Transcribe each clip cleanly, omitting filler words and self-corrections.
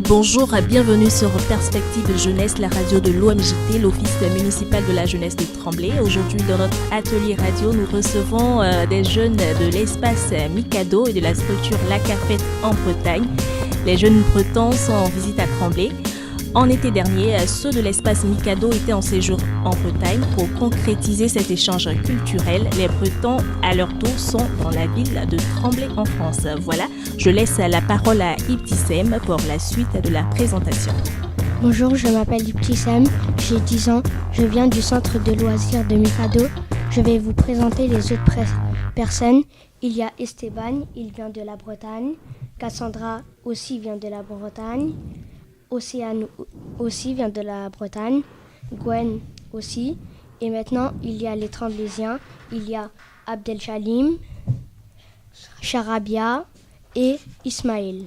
Bonjour, bienvenue sur Perspective Jeunesse, la radio de l'OMJT, l'Office municipal de la jeunesse de Tremblay. Aujourd'hui, dans notre atelier radio, nous recevons des jeunes de l'espace Mikado et de la structure La Cafette en Bretagne. Les jeunes bretons sont en visite à Tremblay. En été dernier, ceux de l'espace Mikado étaient en séjour en Bretagne. Pour concrétiser cet échange culturel, les Bretons, à leur tour, sont dans la ville de Tremblay en France. Voilà, je laisse la parole à Ibtissem pour la suite de la présentation. Bonjour, je m'appelle Ibtissem, j'ai 10 ans, je viens du centre de loisirs de Mikado. Je vais vous présenter les autres personnes. Il y a Esteban, il vient de la Bretagne. Cassandra aussi vient de la Bretagne. Océane aussi vient de la Bretagne, Gwen aussi. Et maintenant, il y a les Tremblaysiens, il y a Abdelchalim, Charabia et Ismaël.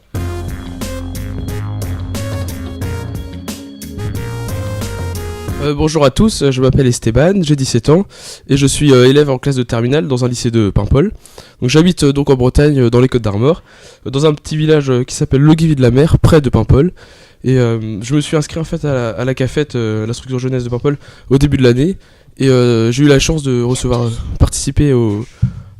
Bonjour à tous, je m'appelle Esteban, j'ai 17 ans et je suis élève en classe de terminale dans un lycée de Paimpol. Donc j'habite donc en Bretagne, dans les Côtes-d'Armor, dans un petit village qui s'appelle Le Guivy de la Mer, près de Paimpol. Et je me suis inscrit en fait à la Cafette, la structure jeunesse de Paimpol, au début de l'année. Et j'ai eu la chance de participer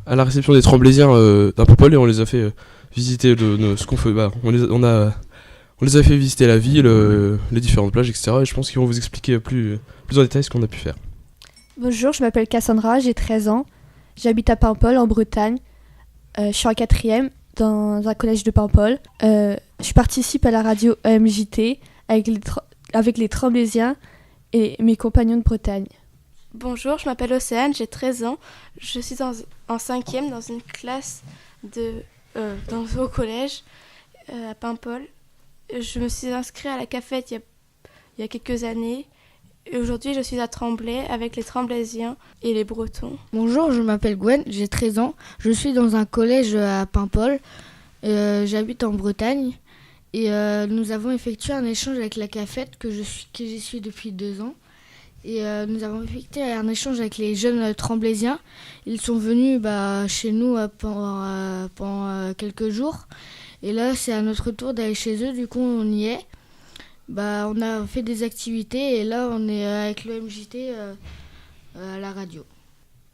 à la réception des Tremblaysiens d'un Paimpol et on les a fait visiter ce qu'on fait. On les a fait visiter la ville, les différentes plages, etc. Et je pense qu'ils vont vous expliquer plus en détail ce qu'on a pu faire. Bonjour, je m'appelle Cassandra, j'ai 13 ans. J'habite à Paimpol, en Bretagne. Je suis en 4e dans un collège de Paimpol. Je participe à la radio OMJT avec les Tremblaysiens et mes compagnons de Bretagne. Bonjour, je m'appelle Océane, j'ai 13 ans. Je suis en 5e dans une classe au collège à Paimpol. Je me suis inscrite à la Cafette il y a quelques années. Et aujourd'hui, je suis à Tremblay avec les Tremblaysiens et les Bretons. Bonjour, je m'appelle Gwen, j'ai 13 ans. Je suis dans un collège à Paimpol. J'habite en Bretagne. Et nous avons effectué un échange avec la Cafette que j'y suis depuis 2 ans. Et nous avons effectué un échange avec les jeunes Tremblaysiens. Ils sont venus chez nous pendant quelques jours. Et là, c'est à notre tour d'aller chez eux. Du coup, on y est. On a fait des activités et là, on est avec l'OMJT à la radio.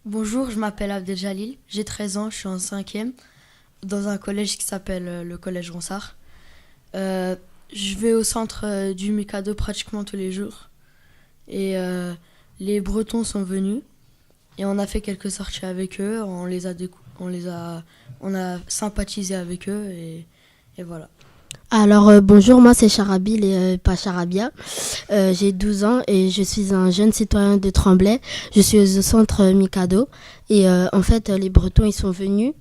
Bonjour, je m'appelle Abdeljalil. J'ai 13 ans, je suis en 5e dans un collège qui s'appelle le collège Ronsard. Je vais au centre du Mikado pratiquement tous les jours. Et les Bretons sont venus et on a fait quelques sorties avec eux. On a sympathisé avec eux et voilà. Alors bonjour, moi c'est Charabil et pas Charabia. J'ai 12 ans et je suis un jeune citoyen de Tremblay. Je suis au centre Mikado et en fait les Bretons ils sont venus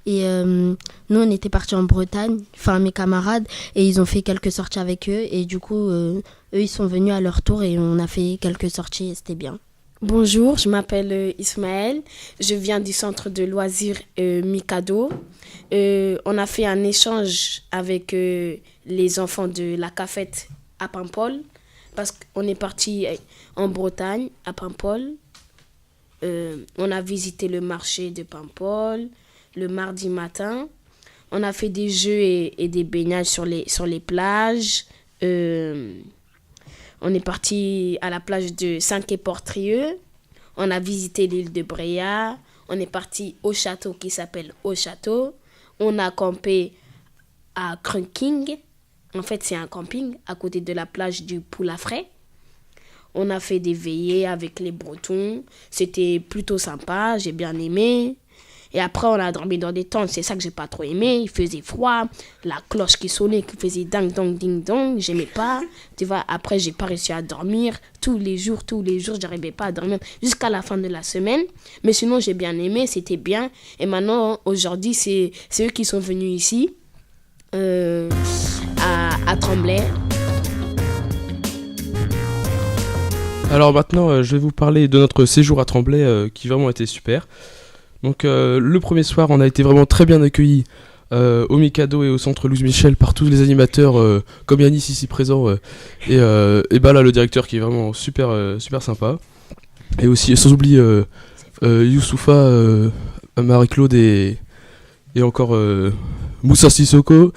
et nous on était partis en Bretagne, enfin mes camarades, et ils ont fait quelques sorties avec eux et du coup eux ils sont venus à leur tour et on a fait quelques sorties et c'était bien. Bonjour, je m'appelle Ismaël, je viens du centre de loisirs Mikado. On a fait un échange avec les enfants de la Cafette à Paimpol parce qu'on est parti en Bretagne, à Paimpol. On a visité le marché de Paimpol le mardi matin. On a fait des jeux et des baignages sur les plages. On est parti à la plage de Saint-Quay-Portrieux. On a visité l'île de Bréa. On est parti au château qui s'appelle Au Château. On a campé à Crunking. En fait, c'est un camping à côté de la plage du Poulafrais. On a fait des veillées avec les Bretons. C'était plutôt sympa, j'ai bien aimé. Et après, on a dormi dans des tentes. C'est ça que j'ai pas trop aimé. Il faisait froid. La cloche qui sonnait, qui faisait ding dong ding dong. J'aimais pas. Tu vois, après, j'ai pas réussi à dormir. Tous les jours, j'arrivais pas à dormir jusqu'à la fin de la semaine. Mais sinon, j'ai bien aimé. C'était bien. Et maintenant, aujourd'hui, c'est eux qui sont venus ici, à Tremblay. Alors maintenant, je vais vous parler de notre séjour à Tremblay qui vraiment était super. Donc le premier soir, on a été vraiment très bien accueillis au Mikado et au centre Louise Michel par tous les animateurs comme Yanis ici présent et là le directeur qui est vraiment super sympa. Et aussi sans oublier Youssoufa, Marie-Claude et encore Moussa Sissoko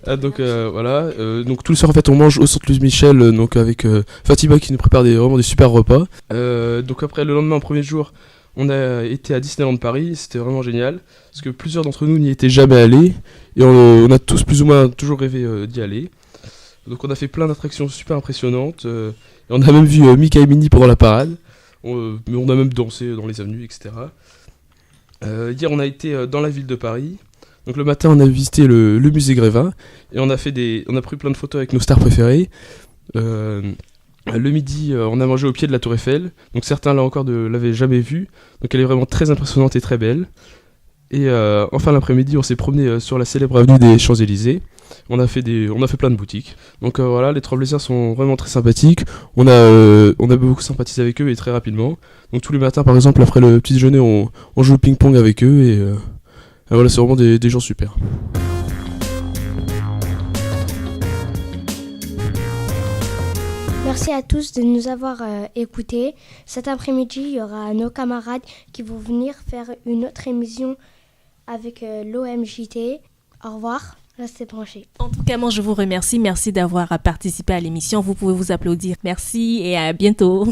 Donc voilà, donc tous les soirs en fait on mange au centre Louis Michel, donc avec Fatima qui nous prépare vraiment des super repas. Donc après le lendemain, premier jour, on a été à Disneyland Paris, c'était vraiment génial, parce que plusieurs d'entre nous n'y étaient jamais allés, et on a tous plus ou moins toujours rêvé d'y aller. Donc on a fait plein d'attractions super impressionnantes, et on a même vu Mickey et Minnie pendant la parade, mais on a même dansé dans les avenues, etc. Hier on a été dans la ville de Paris. Donc le matin, on a visité le musée Grévin et on a pris plein de photos avec nos stars préférées. Le midi, on a mangé au pied de la Tour Eiffel. Donc certains là encore ne l'avaient jamais vue. Donc elle est vraiment très impressionnante et très belle. Et enfin l'après-midi, on s'est promené sur la célèbre avenue des Champs-Élysées. On a fait plein de boutiques. Donc voilà, les Tremblaysiens sont vraiment très sympathiques. On a beaucoup sympathisé avec eux et très rapidement. Donc tous les matins, par exemple, après le petit déjeuner, on joue au ping-pong avec eux et voilà, c'est vraiment des gens super. Merci à tous de nous avoir écoutés. Cet après-midi, il y aura nos camarades qui vont venir faire une autre émission avec l'OMJT. Au revoir, restez branchés. En tout cas, moi, je vous remercie. Merci d'avoir participé à l'émission. Vous pouvez vous applaudir. Merci et à bientôt.